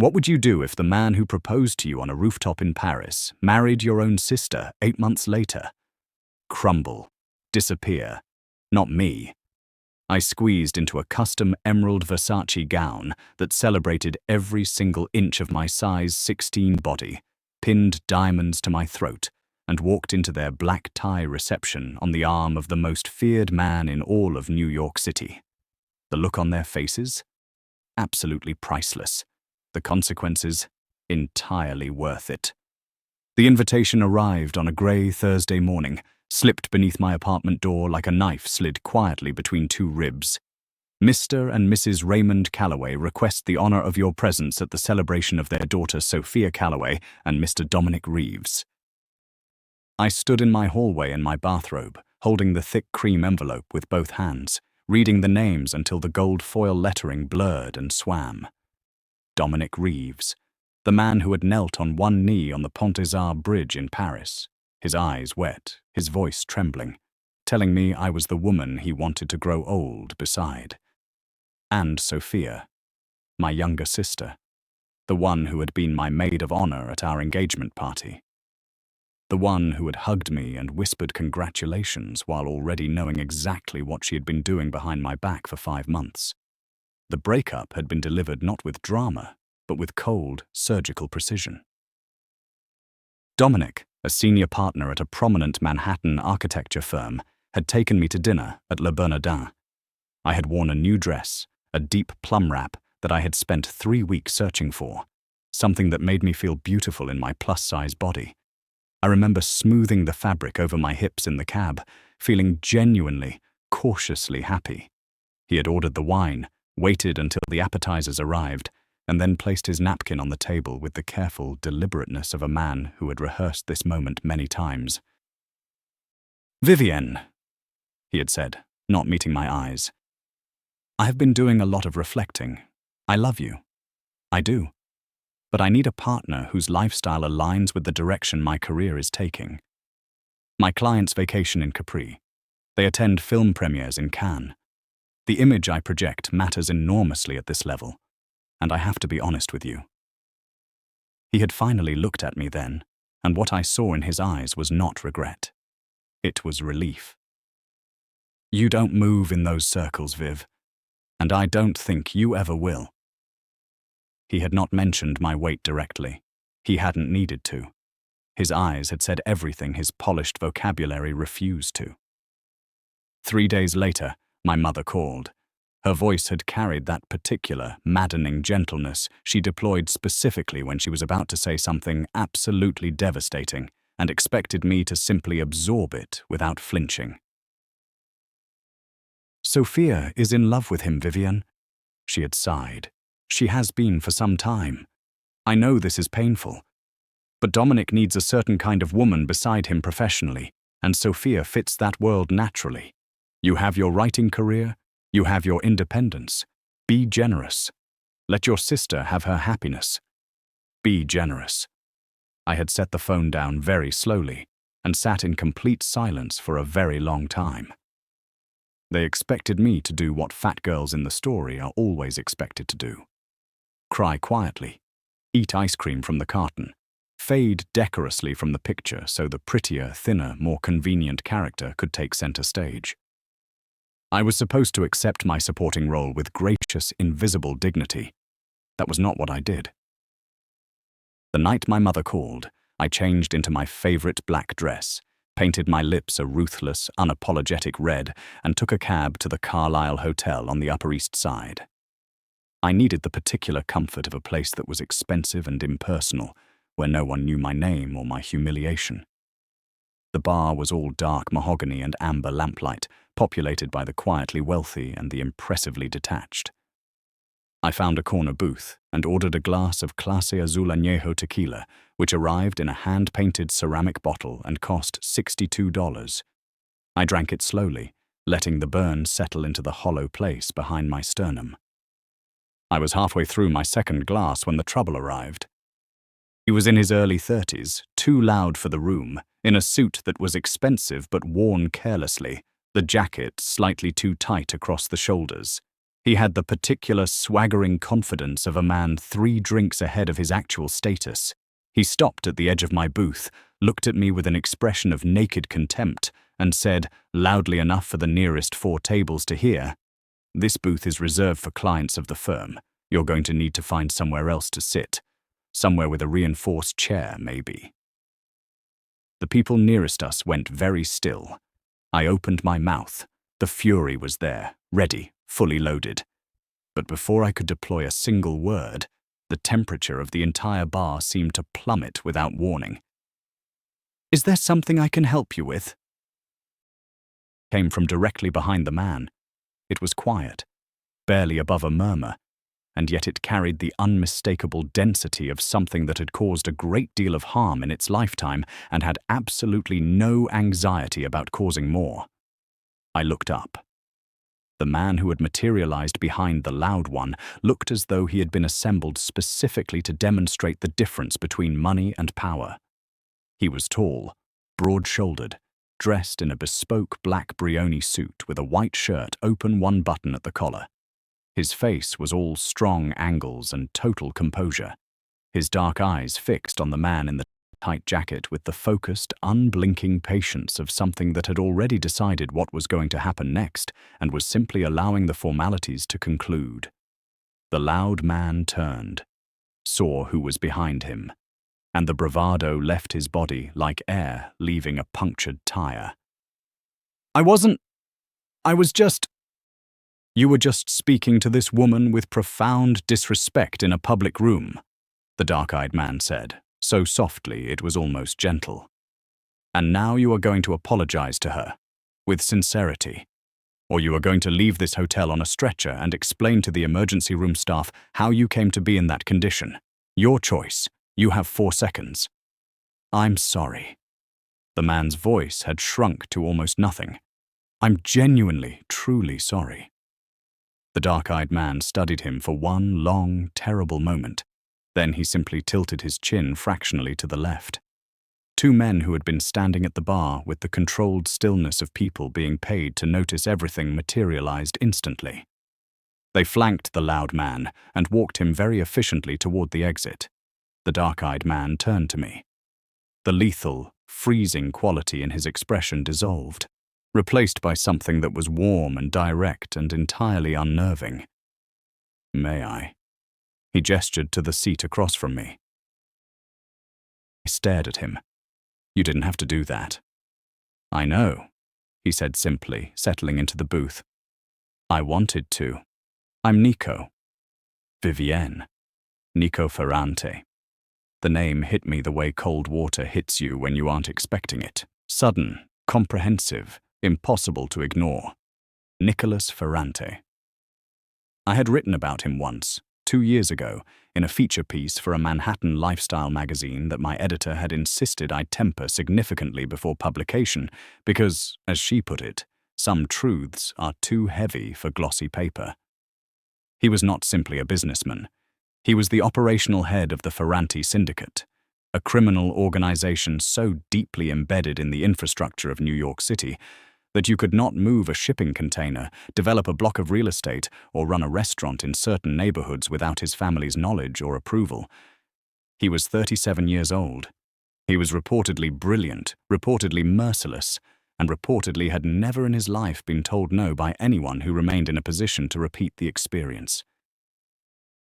What would you do if the man who proposed to you on a rooftop in Paris married your own sister 8 months later? Crumble. Disappear. Not me. I squeezed into a custom emerald Versace gown that celebrated every single inch of my size 16 body, pinned diamonds to my throat, and walked into their black tie reception on the arm of the most feared man in all of New York City. The look on their faces? Absolutely priceless. The consequences? Entirely worth it. The invitation arrived on a grey Thursday morning, slipped beneath my apartment door like a knife slid quietly between two ribs. Mr. and Mrs. Raymond Calloway request the honor of your presence at the celebration of their daughter Sophia Calloway and Mr. Dominic Reeves. I stood in my hallway in my bathrobe, holding the thick cream envelope with both hands, reading the names until the gold foil lettering blurred and swam. Dominic Reeves, the man who had knelt on one knee on the Pont des Arts bridge in Paris, his eyes wet, his voice trembling, telling me I was the woman he wanted to grow old beside. And Sophia, my younger sister, the one who had been my maid of honor at our engagement party. The one who had hugged me and whispered congratulations while already knowing exactly what she had been doing behind my back for 5 months. The breakup had been delivered not with drama, but with cold, surgical precision. Dominic, a senior partner at a prominent Manhattan architecture firm, had taken me to dinner at Le Bernardin. I had worn a new dress, a deep plum wrap that I had spent 3 weeks searching for, something that made me feel beautiful in my plus-size body. I remember smoothing the fabric over my hips in the cab, feeling genuinely, cautiously happy. He had ordered the wine, waited until the appetizers arrived, and then placed his napkin on the table with the careful deliberateness of a man who had rehearsed this moment many times. "Vivienne," he had said, not meeting my eyes. "I have been doing a lot of reflecting. I love you. I do. But I need a partner whose lifestyle aligns with the direction my career is taking. My clients vacation in Capri. They attend film premieres in Cannes. The image I project matters enormously at this level, and I have to be honest with you." He had finally looked at me then, and what I saw in his eyes was not regret. It was relief. "You don't move in those circles, Viv, and I don't think you ever will." He had not mentioned my weight directly. He hadn't needed to. His eyes had said everything his polished vocabulary refused to. 3 days later, my mother called. Her voice had carried that particular, maddening gentleness she deployed specifically when she was about to say something absolutely devastating and expected me to simply absorb it without flinching. "Sophia is in love with him, Vivienne," she had sighed. "She has been for some time. I know this is painful. But Dominic needs a certain kind of woman beside him professionally, and Sophia fits that world naturally. You have your writing career, you have your independence. Be generous. Let your sister have her happiness. Be generous." I had set the phone down very slowly and sat in complete silence for a very long time. They expected me to do what fat girls in the story are always expected to do. Cry quietly, eat ice cream from the carton, fade decorously from the picture so the prettier, thinner, more convenient character could take center stage. I was supposed to accept my supporting role with gracious, invisible dignity. That was not what I did. The night my mother called, I changed into my favorite black dress, painted my lips a ruthless, unapologetic red, and took a cab to the Carlisle Hotel on the Upper East Side. I needed the particular comfort of a place that was expensive and impersonal, where no one knew my name or my humiliation. The bar was all dark mahogany and amber lamplight, populated by the quietly wealthy and the impressively detached. I found a corner booth and ordered a glass of Clase Azul Añejo tequila, which arrived in a hand-painted ceramic bottle and cost $62. I drank it slowly, letting the burn settle into the hollow place behind my sternum. I was halfway through my second glass when the trouble arrived. He was in his early 30s, too loud for the room, in a suit that was expensive but worn carelessly, the jacket slightly too tight across the shoulders. He had the particular swaggering confidence of a man 3 drinks ahead of his actual status. He stopped at the edge of my booth, looked at me with an expression of naked contempt, and said, loudly enough for the nearest 4 tables to hear, "This booth is reserved for clients of the firm. You're going to need to find somewhere else to sit. Somewhere with a reinforced chair, maybe." The people nearest us went very still. I opened my mouth. The fury was there, ready, fully loaded. But before I could deploy a single word, the temperature of the entire bar seemed to plummet without warning. "Is there something I can help you with?" Came from directly behind the man. It was quiet, barely above a murmur, and yet it carried the unmistakable density of something that had caused a great deal of harm in its lifetime and had absolutely no anxiety about causing more. I looked up. The man who had materialized behind the loud one looked as though he had been assembled specifically to demonstrate the difference between money and power. He was tall, broad-shouldered, dressed in a bespoke black Brioni suit with a white shirt open one button at the collar. His face was all strong angles and total composure, his dark eyes fixed on the man in the tight jacket with the focused, unblinking patience of something that had already decided what was going to happen next and was simply allowing the formalities to conclude. The loud man turned, saw who was behind him, and the bravado left his body like air leaving a punctured tire. I was just... "You were just speaking to this woman with profound disrespect in a public room," the dark-eyed man said, so softly it was almost gentle. "And now you are going to apologize to her, with sincerity, or you are going to leave this hotel on a stretcher and explain to the emergency room staff how you came to be in that condition. Your choice. You have 4 seconds. I'm sorry." The man's voice had shrunk to almost nothing. "I'm genuinely, truly sorry." The dark-eyed man studied him for one long, terrible moment. Then he simply tilted his chin fractionally to the left. 2 men who had been standing at the bar with the controlled stillness of people being paid to notice everything materialized instantly. They flanked the loud man and walked him very efficiently toward the exit. The dark-eyed man turned to me. The lethal, freezing quality in his expression dissolved, replaced by something that was warm and direct and entirely unnerving. "May I?" He gestured to the seat across from me. I stared at him. "You didn't have to do that." "I know," he said simply, settling into the booth. "I wanted to. I'm Nico. Vivienne. Nico Ferrante." The name hit me the way cold water hits you when you aren't expecting it. Sudden, comprehensive, impossible to ignore. Nicholas Ferrante. I had written about him once, 2 years ago, in a feature piece for a Manhattan lifestyle magazine that my editor had insisted I temper significantly before publication because, as she put it, some truths are too heavy for glossy paper. He was not simply a businessman. He was the operational head of the Ferrante Syndicate, a criminal organization so deeply embedded in the infrastructure of New York City that you could not move a shipping container, develop a block of real estate, or run a restaurant in certain neighborhoods without his family's knowledge or approval. He was 37 years old. He was reportedly brilliant, reportedly merciless, and reportedly had never in his life been told no by anyone who remained in a position to repeat the experience.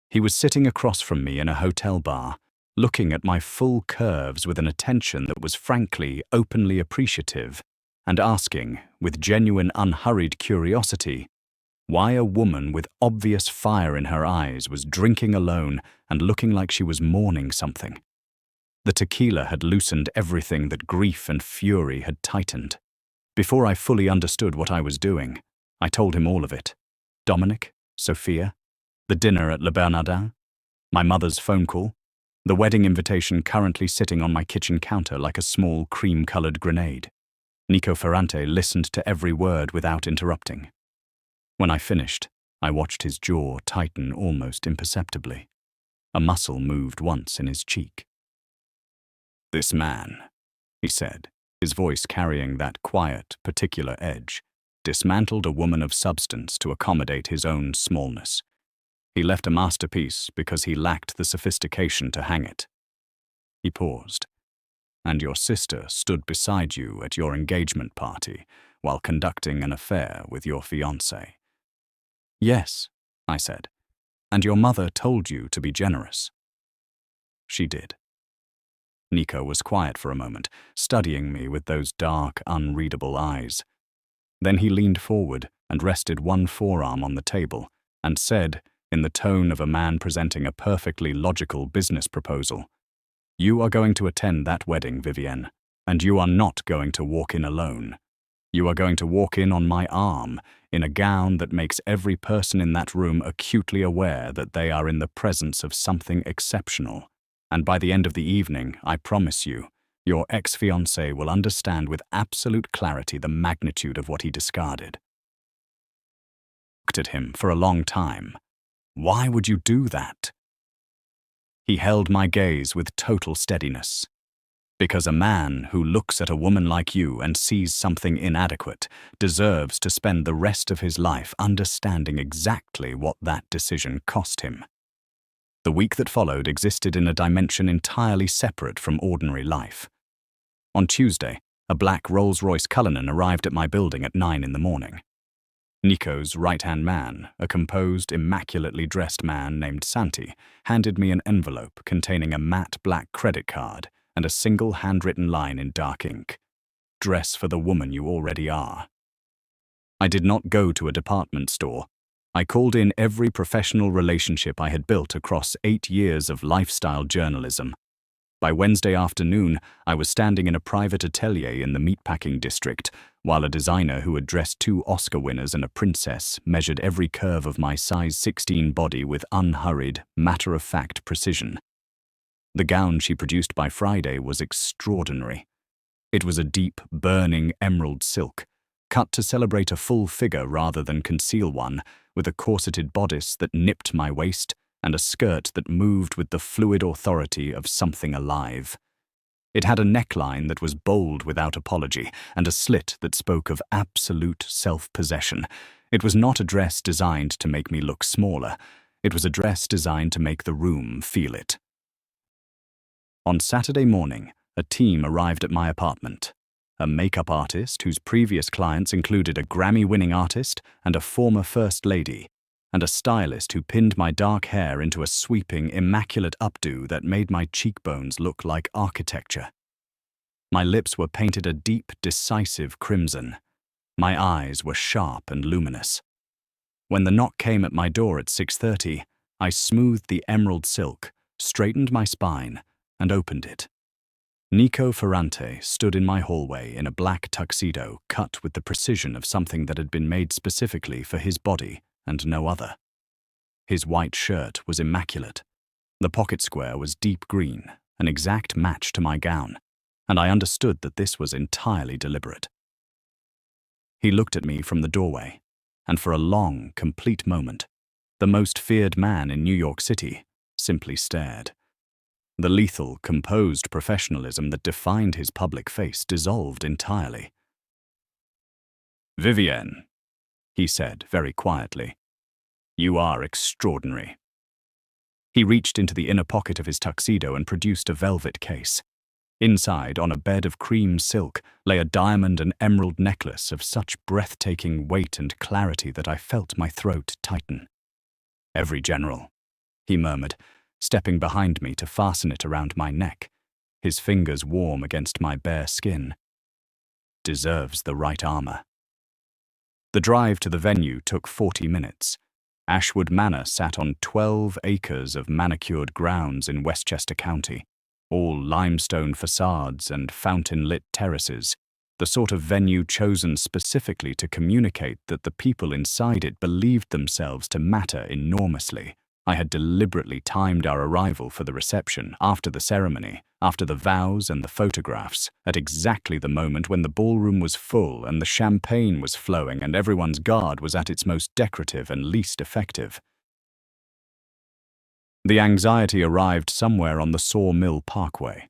He was sitting across from me in a hotel bar, looking at my full curves with an attention that was frankly, openly appreciative, and asking, with genuine unhurried curiosity, why a woman with obvious fire in her eyes was drinking alone and looking like she was mourning something. The tequila had loosened everything that grief and fury had tightened. Before I fully understood what I was doing, I told him all of it. Dominic, Sophia, the dinner at Le Bernardin, my mother's phone call, the wedding invitation currently sitting on my kitchen counter like a small cream-colored grenade. Nico Ferrante listened to every word without interrupting. When I finished, I watched his jaw tighten almost imperceptibly. A muscle moved once in his cheek. "This man," he said, his voice carrying that quiet, particular edge, dismantled a woman of substance to accommodate his own smallness. He left a masterpiece because he lacked the sophistication to hang it. He paused. And your sister stood beside you at your engagement party while conducting an affair with your fiancé. Yes, I said. And your mother told you to be generous. She did. Nico was quiet for a moment, studying me with those dark, unreadable eyes. Then he leaned forward and rested one forearm on the table and said, in the tone of a man presenting a perfectly logical business proposal, "You are going to attend that wedding, Vivienne, and you are not going to walk in alone. You are going to walk in on my arm, in a gown that makes every person in that room acutely aware that they are in the presence of something exceptional. And by the end of the evening, I promise you, your ex-fiancé will understand with absolute clarity the magnitude of what he discarded." I looked at him for a long time. Why would you do that? He held my gaze with total steadiness. Because a man who looks at a woman like you and sees something inadequate deserves to spend the rest of his life understanding exactly what that decision cost him. The week that followed existed in a dimension entirely separate from ordinary life. On Tuesday, a black Rolls-Royce Cullinan arrived at my building at 9 in the morning. Nico's right-hand man, a composed, immaculately dressed man named Santi, handed me an envelope containing a matte black credit card and a single handwritten line in dark ink. "Dress for the woman you already are." I did not go to a department store. I called in every professional relationship I had built across 8 years of lifestyle journalism. By Wednesday afternoon, I was standing in a private atelier in the meatpacking district, while a designer who had dressed 2 Oscar winners and a princess measured every curve of my size 16 body with unhurried, matter-of-fact precision. The gown she produced by Friday was extraordinary. It was a deep, burning emerald silk, cut to celebrate a full figure rather than conceal one, with a corseted bodice that nipped my waist and a skirt that moved with the fluid authority of something alive. It had a neckline that was bold without apology and a slit that spoke of absolute self-possession. It was not a dress designed to make me look smaller. It was a dress designed to make the room feel it. On Saturday morning, a team arrived at my apartment. A makeup artist whose previous clients included a Grammy-winning artist and a former First Lady, and a stylist who pinned my dark hair into a sweeping, immaculate updo that made my cheekbones look like architecture. My lips were painted a deep, decisive crimson. My eyes were sharp and luminous. When the knock came at my door at 6:30, I smoothed the emerald silk, straightened my spine, and opened it. Nico Ferrante stood in my hallway in a black tuxedo cut with the precision of something that had been made specifically for his body and no other. His white shirt was immaculate. The pocket square was deep green, an exact match to my gown, and I understood that this was entirely deliberate. He looked at me from the doorway, and for a long, complete moment, the most feared man in New York City simply stared. The lethal, composed professionalism that defined his public face dissolved entirely. "Vivienne," he said very quietly, "you are extraordinary." He reached into the inner pocket of his tuxedo and produced a velvet case. Inside, on a bed of cream silk, lay a diamond and emerald necklace of such breathtaking weight and clarity that I felt my throat tighten. "Every general," he murmured, stepping behind me to fasten it around my neck, his fingers warm against my bare skin, "deserves the right armor." The drive to the venue took 40 minutes. Ashwood Manor sat on 12 acres of manicured grounds in Westchester County, all limestone facades and fountain-lit terraces, the sort of venue chosen specifically to communicate that the people inside it believed themselves to matter enormously. I had deliberately timed our arrival for the reception, after the ceremony, after the vows and the photographs, at exactly the moment when the ballroom was full and the champagne was flowing and everyone's guard was at its most decorative and least effective. The anxiety arrived somewhere on the Sawmill Parkway.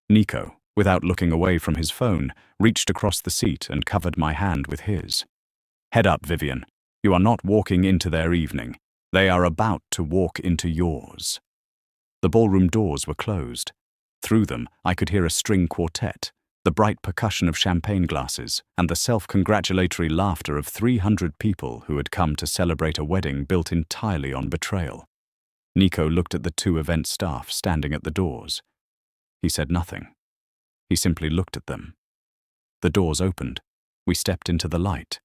Nico, without looking away from his phone, reached across the seat and covered my hand with his. Head up, Vivian. You are not walking into their evening. They are about to walk into yours. The ballroom doors were closed. Through them, I could hear a string quartet, the bright percussion of champagne glasses, and the self-congratulatory laughter of 300 people who had come to celebrate a wedding built entirely on betrayal. Nico looked at the two event staff standing at the doors. He said nothing. He simply looked at them. The doors opened. We stepped into the light.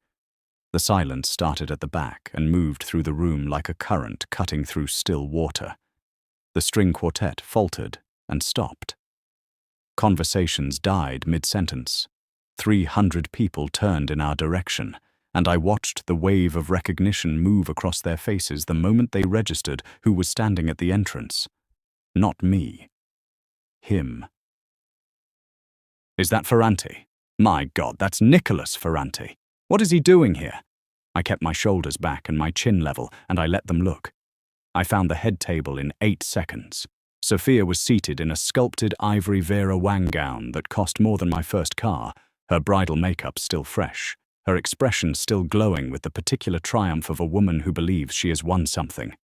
The silence started at the back and moved through the room like a current cutting through still water. The string quartet faltered and stopped. Conversations died mid-sentence. 300 people turned in our direction, and I watched the wave of recognition move across their faces the moment they registered who was standing at the entrance. Not me. Him. Is that Ferrante? My God, that's Nicholas Ferrante. What is he doing here? I kept my shoulders back and my chin level, and I let them look. I found the head table in 8 seconds. Sophia was seated in a sculpted ivory Vera Wang gown that cost more than my first car, her bridal makeup still fresh, her expression still glowing with the particular triumph of a woman who believes she has won something.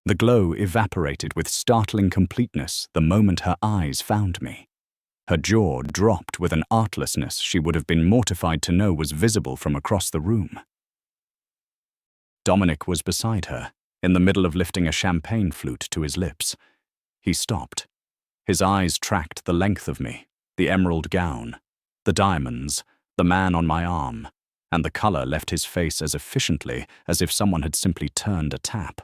The glow evaporated with startling completeness the moment her eyes found me. Her jaw dropped with an artlessness she would have been mortified to know was visible from across the room. Dominic was beside her, in the middle of lifting a champagne flute to his lips. He stopped. His eyes tracked the length of me, the emerald gown, the diamonds, the man on my arm, and the color left his face as efficiently as if someone had simply turned a tap.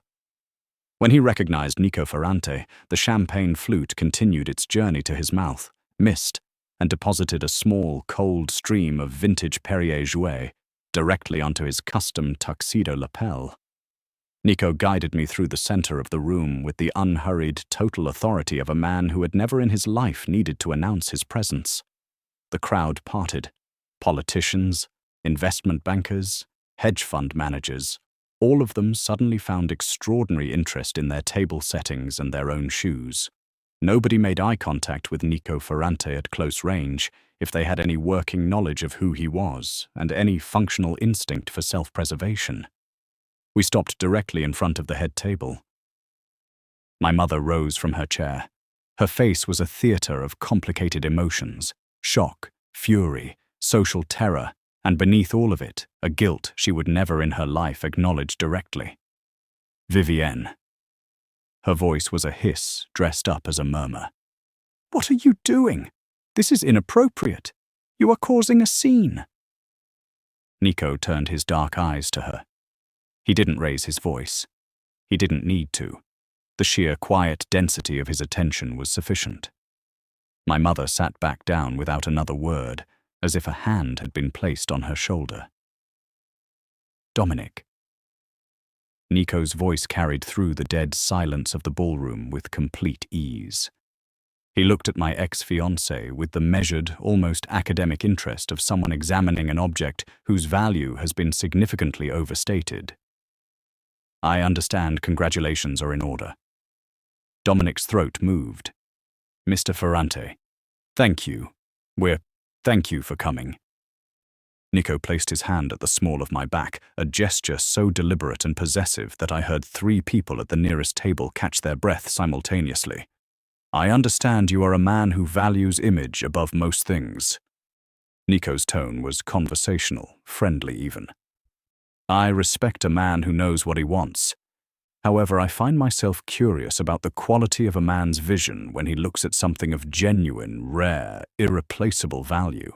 When he recognized Nico Ferrante, the champagne flute continued its journey to his mouth, missed, and deposited a small, cold stream of vintage Perrier Jouet directly onto his custom tuxedo lapel. Nico guided me through the center of the room with the unhurried, total authority of a man who had never in his life needed to announce his presence. The crowd parted. Politicians, investment bankers, hedge fund managers, all of them suddenly found extraordinary interest in their table settings and their own shoes. Nobody made eye contact with Nico Ferrante at close range if they had any working knowledge of who he was and any functional instinct for self-preservation. We stopped directly in front of the head table. My mother rose from her chair. Her face was a theater of complicated emotions, shock, fury, social terror, and beneath all of it, a guilt she would never in her life acknowledge directly. Vivienne. Her voice was a hiss dressed up as a murmur. What are you doing? This is inappropriate. You are causing a scene. Nico turned his dark eyes to her. He didn't raise his voice. He didn't need to. The sheer quiet density of his attention was sufficient. My mother sat back down without another word, as if a hand had been placed on her shoulder. Dominic. Nico's voice carried through the dead silence of the ballroom with complete ease. He looked at my ex-fiancée with the measured, almost academic interest of someone examining an object whose value has been significantly overstated. I understand congratulations are in order. Dominic's throat moved. Mr. Ferrante, thank you. Thank you for coming. Nico placed his hand at the small of my back, a gesture so deliberate and possessive that I heard 3 people at the nearest table catch their breath simultaneously. I understand you are a man who values image above most things. Nico's tone was conversational, friendly even. I respect a man who knows what he wants. However, I find myself curious about the quality of a man's vision when he looks at something of genuine, rare, irreplaceable value.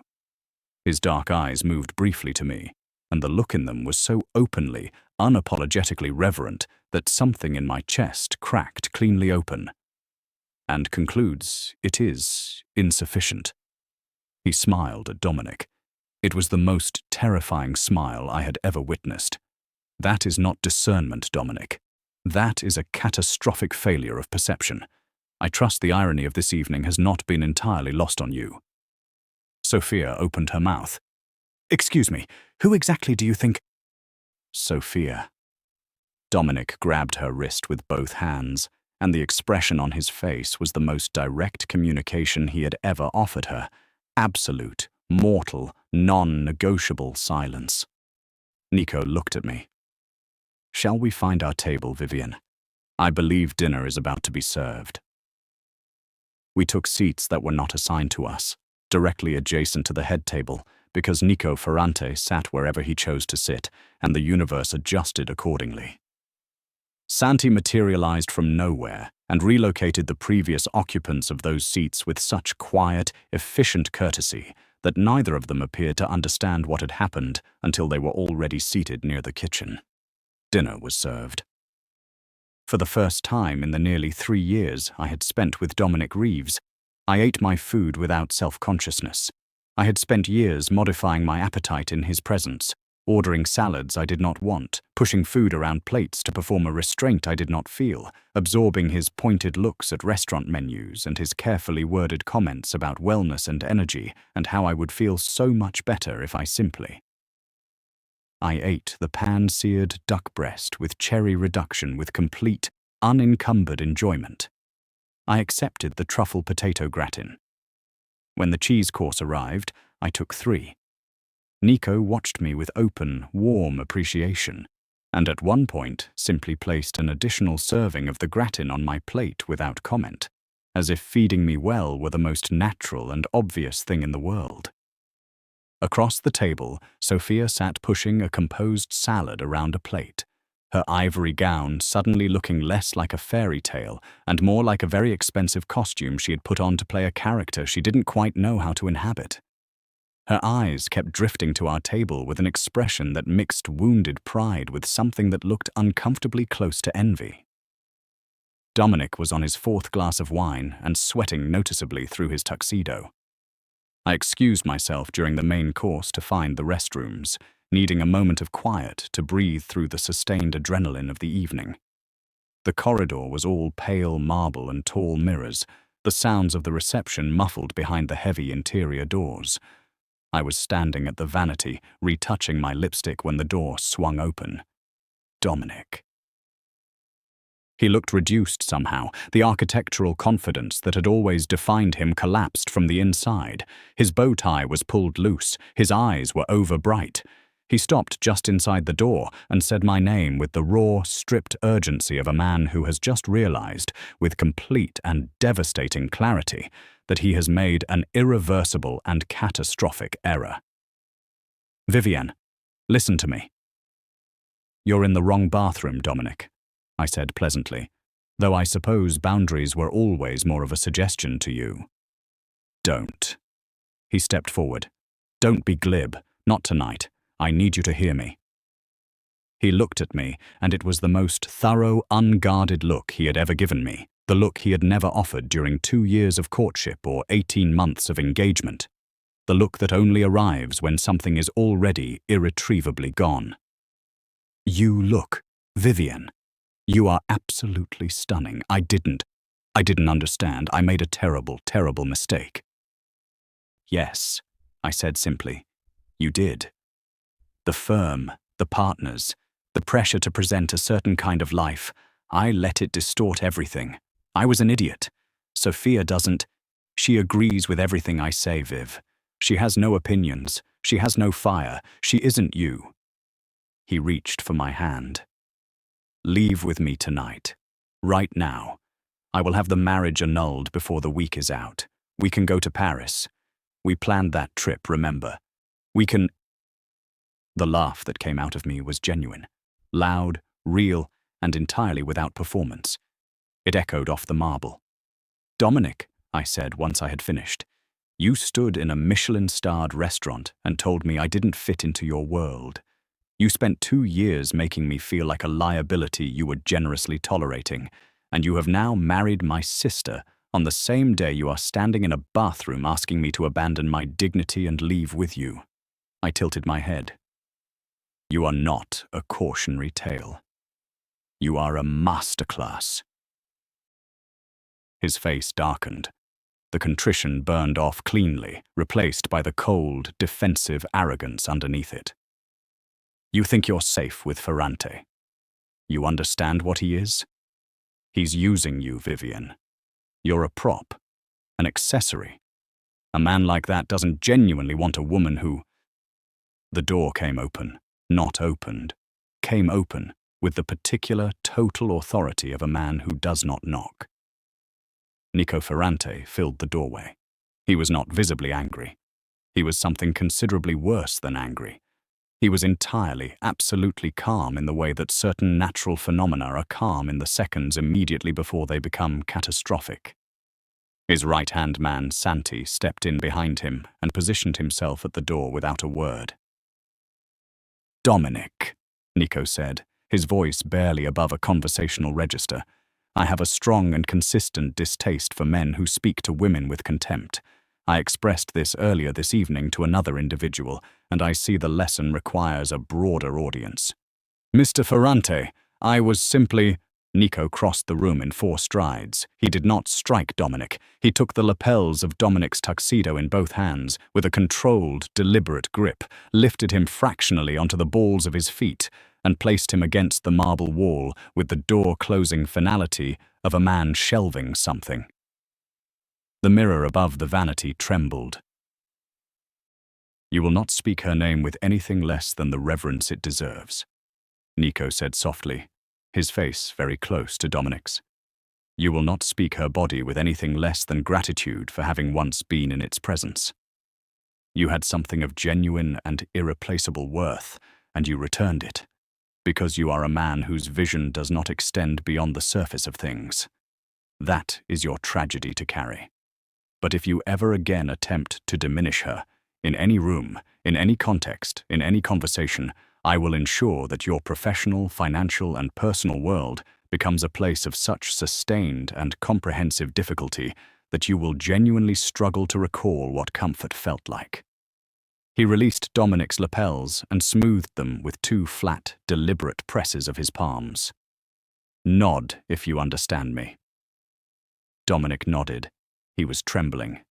His dark eyes moved briefly to me, and the look in them was so openly, unapologetically reverent that something in my chest cracked cleanly open. And concludes, it is insufficient. He smiled at Dominic. It was the most terrifying smile I had ever witnessed. That is not discernment, Dominic. That is a catastrophic failure of perception. I trust the irony of this evening has not been entirely lost on you. Sophia opened her mouth. Excuse me, who exactly do you think? Sophia. Dominic grabbed her wrist with both hands, and the expression on his face was the most direct communication he had ever offered her. Absolute, mortal, non-negotiable silence. Nico looked at me. Shall we find our table, Vivian? I believe dinner is about to be served. We took seats that were not assigned to us, directly adjacent to the head table, because Nico Ferrante sat wherever he chose to sit, and the universe adjusted accordingly. Santi materialized from nowhere and relocated the previous occupants of those seats with such quiet, efficient courtesy that neither of them appeared to understand what had happened until they were already seated near the kitchen. Dinner was served. For the first time in the nearly 3 years I had spent with Dominic Reeves, I ate my food without self-consciousness. I had spent years modifying my appetite in his presence, ordering salads I did not want, pushing food around plates to perform a restraint I did not feel, absorbing his pointed looks at restaurant menus and his carefully worded comments about wellness and energy and how I would feel so much better if I simply. I ate the pan-seared duck breast with cherry reduction with complete, unencumbered enjoyment. I accepted the truffle potato gratin. When the cheese course arrived, I took 3. Nico watched me with open, warm appreciation, and at one point simply placed an additional serving of the gratin on my plate without comment, as if feeding me well were the most natural and obvious thing in the world. Across the table, Sophia sat pushing a composed salad around a plate, her ivory gown suddenly looking less like a fairy tale and more like a very expensive costume she had put on to play a character she didn't quite know how to inhabit. Her eyes kept drifting to our table with an expression that mixed wounded pride with something that looked uncomfortably close to envy. Dominic was on his 4th glass of wine and sweating noticeably through his tuxedo. I excused myself during the main course to find the restrooms, needing a moment of quiet to breathe through the sustained adrenaline of the evening. The corridor was all pale marble and tall mirrors, the sounds of the reception muffled behind the heavy interior doors. I was standing at the vanity, retouching my lipstick when the door swung open. Dominic. He looked reduced somehow. The architectural confidence that had always defined him collapsed from the inside. His bow tie was pulled loose. His eyes were over-bright. He stopped just inside the door and said my name with the raw, stripped urgency of a man who has just realized, with complete and devastating clarity, that he has made an irreversible and catastrophic error. Vivian, listen to me. You're in the wrong bathroom, Dominic, I said pleasantly, though I suppose boundaries were always more of a suggestion to you. Don't. He stepped forward. Don't be glib, not tonight. I need you to hear me. He looked at me, and it was the most thorough, unguarded look he had ever given me, the look he had never offered during 2 years of courtship or 18 months of engagement, the look that only arrives when something is already irretrievably gone. You look, Vivian. You are absolutely stunning. I didn't understand. I made a terrible, terrible mistake. Yes, I said simply. You did. The firm, the partners, the pressure to present a certain kind of life, I let it distort everything. I was an idiot. Sophia doesn't. She agrees with everything I say, Viv. She has no opinions. She has no fire. She isn't you. He reached for my hand. Leave with me tonight. Right now. I will have the marriage annulled before the week is out. We can go to Paris. We planned that trip, remember. We can... The laugh that came out of me was genuine, loud, real, and entirely without performance. It echoed off the marble. Dominic, I said once I had finished, you stood in a Michelin-starred restaurant and told me I didn't fit into your world. You spent 2 years making me feel like a liability you were generously tolerating, and you have now married my sister on the same day you are standing in a bathroom asking me to abandon my dignity and leave with you. I tilted my head. You are not a cautionary tale. You are a masterclass. His face darkened. The contrition burned off cleanly, replaced by the cold, defensive arrogance underneath it. You think you're safe with Ferrante. You understand what he is? He's using you, Vivian. You're a prop, an accessory. A man like that doesn't genuinely want a woman who... The door came open. not opened, came open with the particular total authority of a man who does not knock. Nico Ferrante filled the doorway. He was not visibly angry. He was something considerably worse than angry. He was entirely, absolutely calm in the way that certain natural phenomena are calm in the seconds immediately before they become catastrophic. His right-hand man, Santi, stepped in behind him and positioned himself at the door without a word. "Dominic," Nico said, his voice barely above a conversational register, "I have a strong and consistent distaste for men who speak to women with contempt. I expressed this earlier this evening to another individual, and I see the lesson requires a broader audience." "Mr. Ferrante, I was simply—" Nico crossed the room in 4 strides. He did not strike Dominic. He took the lapels of Dominic's tuxedo in both hands, with a controlled, deliberate grip, lifted him fractionally onto the balls of his feet, and placed him against the marble wall with the door-closing finality of a man shelving something. The mirror above the vanity trembled. "You will not speak her name with anything less than the reverence it deserves," Nico said softly, his face very close to Dominic's. "You will not speak her body with anything less than gratitude for having once been in its presence. You had something of genuine and irreplaceable worth, and you returned it, because you are a man whose vision does not extend beyond the surface of things. That is your tragedy to carry. But if you ever again attempt to diminish her, in any room, in any context, in any conversation, I will ensure that your professional, financial, and personal world becomes a place of such sustained and comprehensive difficulty that you will genuinely struggle to recall what comfort felt like." He released Dominic's lapels and smoothed them with 2 flat, deliberate presses of his palms. "Nod if you understand me." Dominic nodded. He was trembling.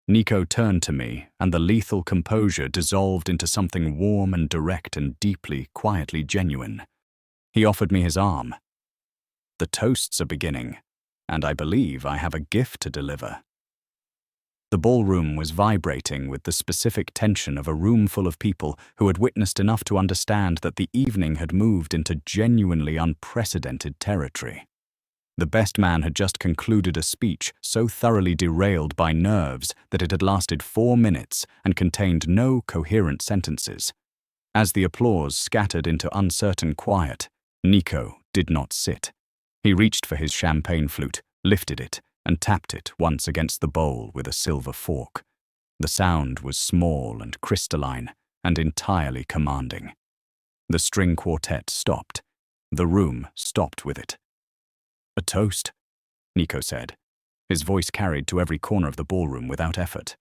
Nico turned to me, and the lethal composure dissolved into something warm and direct and deeply, quietly genuine. He offered me his arm. "The toasts are beginning, and I believe I have a gift to deliver." The ballroom was vibrating with the specific tension of a room full of people who had witnessed enough to understand that the evening had moved into genuinely unprecedented territory. The best man had just concluded a speech so thoroughly derailed by nerves that it had lasted 4 minutes and contained no coherent sentences. As the applause scattered into uncertain quiet, Nico did not sit. He reached for his champagne flute, lifted it, and tapped it once against the bowl with a silver fork. The sound was small and crystalline, and entirely commanding. The string quartet stopped. The room stopped with it. "A toast," Nico said. His voice carried to every corner of the ballroom without effort.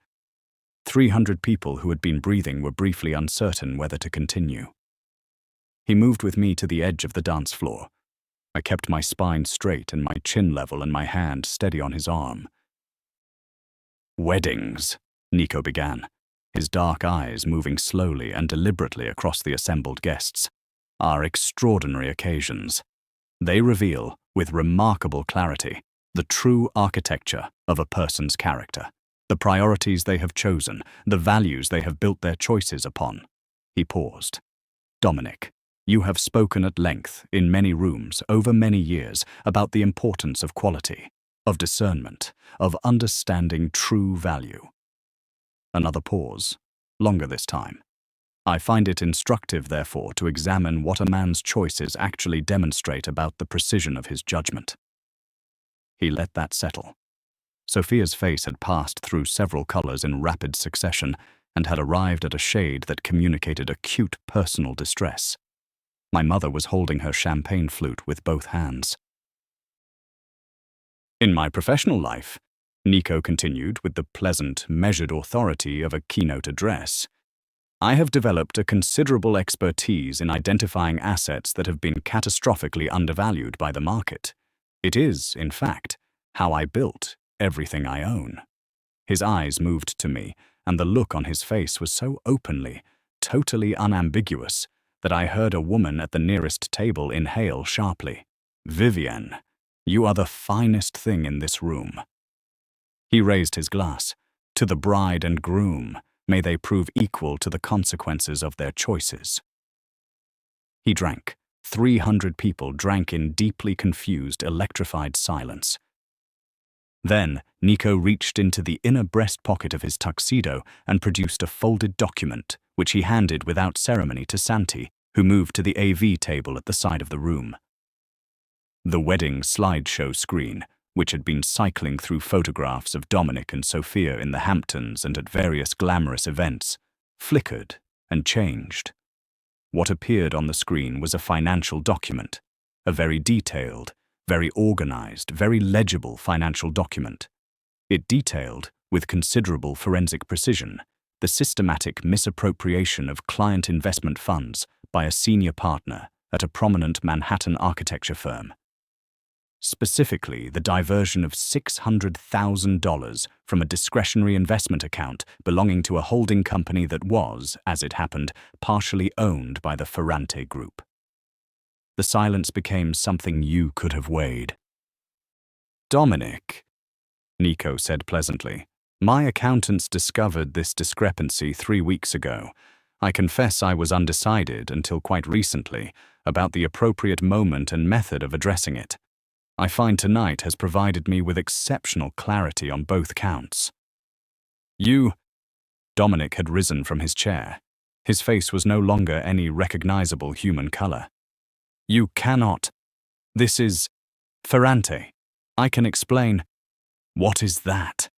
300 people who had been breathing were briefly uncertain whether to continue. He moved with me to the edge of the dance floor. I kept my spine straight and my chin level and my hand steady on his arm. "Weddings," Nico began, his dark eyes moving slowly and deliberately across the assembled guests, "are extraordinary occasions. They reveal, with remarkable clarity, the true architecture of a person's character, the priorities they have chosen, the values they have built their choices upon." He paused. "Dominic, you have spoken at length, in many rooms, over many years, about the importance of quality, of discernment, of understanding true value." Another pause, longer this time. "I find it instructive, therefore, to examine what a man's choices actually demonstrate about the precision of his judgment." He let that settle. Sophia's face had passed through several colors in rapid succession and had arrived at a shade that communicated acute personal distress. My mother was holding her champagne flute with both hands. "In my professional life," Nico continued with the pleasant, measured authority of a keynote address, "I have developed a considerable expertise in identifying assets that have been catastrophically undervalued by the market. It is, in fact, how I built everything I own." His eyes moved to me, and the look on his face was so openly, totally unambiguous, that I heard a woman at the nearest table inhale sharply. "Vivienne, you are the finest thing in this room." He raised his glass. "To the bride and groom, may they prove equal to the consequences of their choices." He drank. 300 people drank in deeply confused, electrified silence. Then, Nico reached into the inner breast pocket of his tuxedo and produced a folded document, which he handed without ceremony to Santi, who moved to the AV table at the side of the room. The wedding slideshow screen, which had been cycling through photographs of Dominic and Sophia in the Hamptons and at various glamorous events, flickered and changed. What appeared on the screen was a financial document, a very detailed, very organized, very legible financial document. It detailed, with considerable forensic precision, the systematic misappropriation of client investment funds by a senior partner at a prominent Manhattan architecture firm. Specifically, the diversion of $600,000 from a discretionary investment account belonging to a holding company that was, as it happened, partially owned by the Ferrante Group. The silence became something you could have weighed. "Dominic," Nico said pleasantly, "my accountants discovered this discrepancy 3 weeks ago. I confess I was undecided until quite recently about the appropriate moment and method of addressing it. I find tonight has provided me with exceptional clarity on both counts." Dominic had risen from his chair. His face was no longer any recognizable human color. "You cannot. This is Ferrante. I can explain." "What is that?"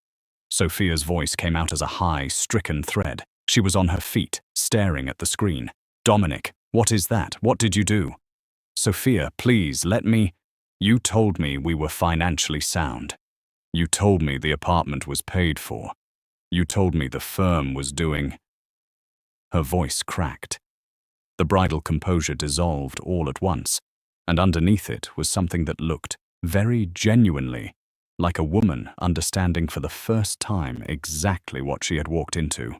Sophia's voice came out as a high, stricken thread. She was on her feet, staring at the screen. "Dominic, what is that? What did you do?" "Sophia, please, let me—" "You told me we were financially sound. You told me the apartment was paid for. You told me the firm was doing—" Her voice cracked. The bridal composure dissolved all at once, and underneath it was something that looked, very genuinely, like a woman understanding for the first time exactly what she had walked into.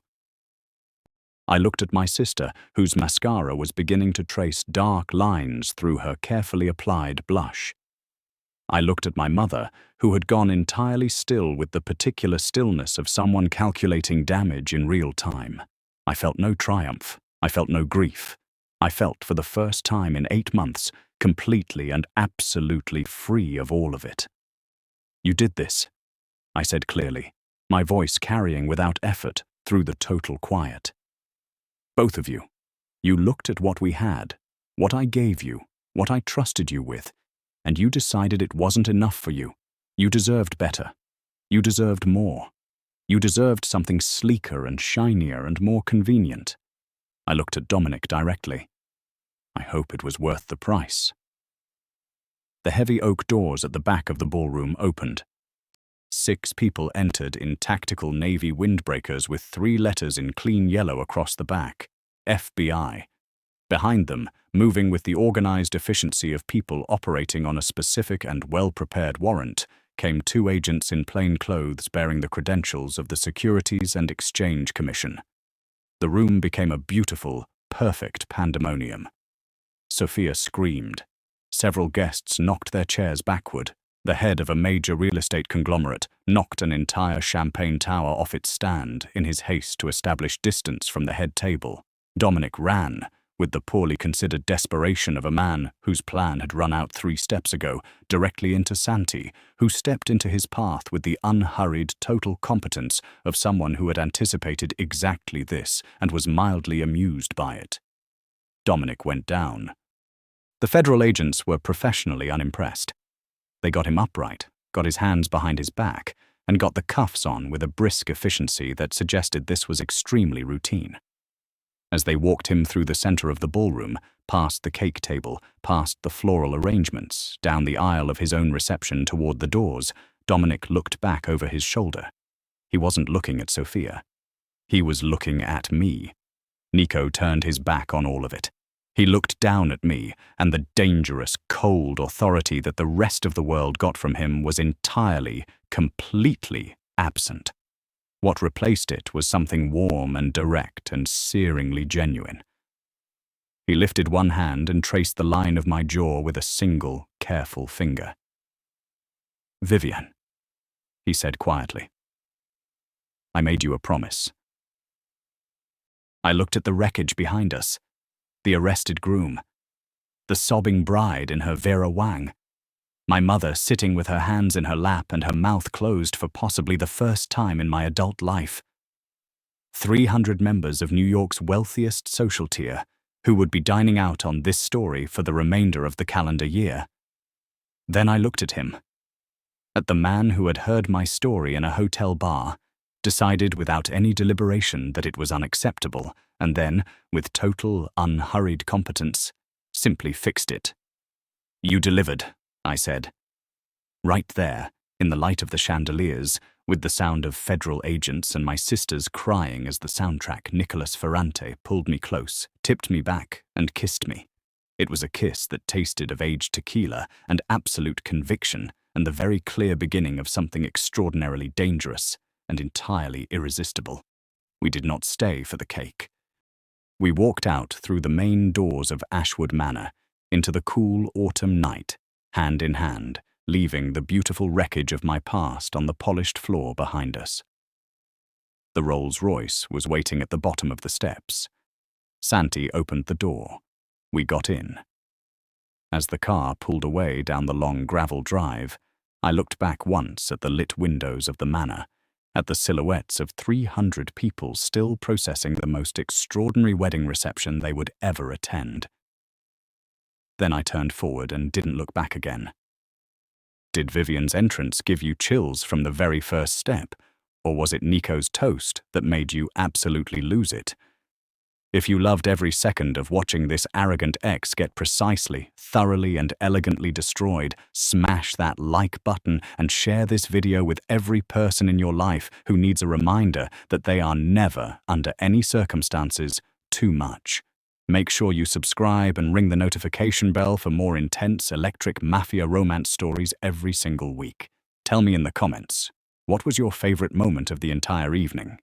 I looked at my sister, whose mascara was beginning to trace dark lines through her carefully applied blush. I looked at my mother, who had gone entirely still with the particular stillness of someone calculating damage in real time. I felt no triumph. I felt no grief. I felt, for the first time in 8 months, completely and absolutely free of all of it. "You did this," I said clearly, my voice carrying without effort through the total quiet. "Both of you. You looked at what we had, what I gave you, what I trusted you with, and you decided it wasn't enough for you. You deserved better. You deserved more. You deserved something sleeker and shinier and more convenient." I looked at Dominic directly. "I hope it was worth the price." The heavy oak doors at the back of the ballroom opened. 6 people entered in tactical navy windbreakers with 3 letters in clean yellow across the back: FBI. Behind them, moving with the organized efficiency of people operating on a specific and well-prepared warrant, came 2 agents in plain clothes bearing the credentials of the Securities and Exchange Commission. The room became a beautiful, perfect pandemonium. Sophia screamed. Several guests knocked their chairs backward. The head of a major real estate conglomerate knocked an entire champagne tower off its stand in his haste to establish distance from the head table. Dominic ran, with the poorly considered desperation of a man whose plan had run out 3 steps ago, directly into Santi, who stepped into his path with the unhurried, total competence of someone who had anticipated exactly this and was mildly amused by it. Dominic went down. The federal agents were professionally unimpressed. They got him upright, got his hands behind his back, and got the cuffs on with a brisk efficiency that suggested this was extremely routine. As they walked him through the center of the ballroom, past the cake table, past the floral arrangements, down the aisle of his own reception toward the doors, Dominic looked back over his shoulder. He wasn't looking at Sophia. He was looking at me. Nico turned his back on all of it. He looked down at me, and the dangerous, cold authority that the rest of the world got from him was entirely, completely absent. What replaced it was something warm and direct and searingly genuine. He lifted one hand and traced the line of my jaw with a single, careful finger. "Vivian," he said quietly, "I made you a promise." I looked at the wreckage behind us, the arrested groom, the sobbing bride in her Vera Wang. My mother sitting with her hands in her lap and her mouth closed for possibly the first time in my adult life. 300 members of New York's wealthiest social tier who would be dining out on this story for the remainder of the calendar year. Then I looked at him, at the man who had heard my story in a hotel bar, decided without any deliberation that it was unacceptable, and then, with total, unhurried competence, simply fixed it. "You delivered," I said. Right there, in the light of the chandeliers, with the sound of federal agents and my sisters crying as the soundtrack Nicholas Ferrante pulled me close, tipped me back, and kissed me. It was a kiss that tasted of aged tequila and absolute conviction, and the very clear beginning of something extraordinarily dangerous and entirely irresistible. We did not stay for the cake. We walked out through the main doors of Ashwood Manor into the cool autumn night, hand in hand, leaving the beautiful wreckage of my past on the polished floor behind us. The Rolls-Royce was waiting at the bottom of the steps. Santi opened the door. We got in. As the car pulled away down the long gravel drive, I looked back once at the lit windows of the manor, at the silhouettes of 300 people still processing the most extraordinary wedding reception they would ever attend. Then I turned forward and didn't look back again. Did Vivian's entrance give you chills from the very first step, or was it Nico's toast that made you absolutely lose it? If you loved every second of watching this arrogant ex get precisely, thoroughly and elegantly destroyed, smash that like button and share this video with every person in your life who needs a reminder that they are never, under any circumstances, too much. Make sure you subscribe and ring the notification bell for more intense electric mafia romance stories every single week. Tell me in the comments, what was your favorite moment of the entire evening?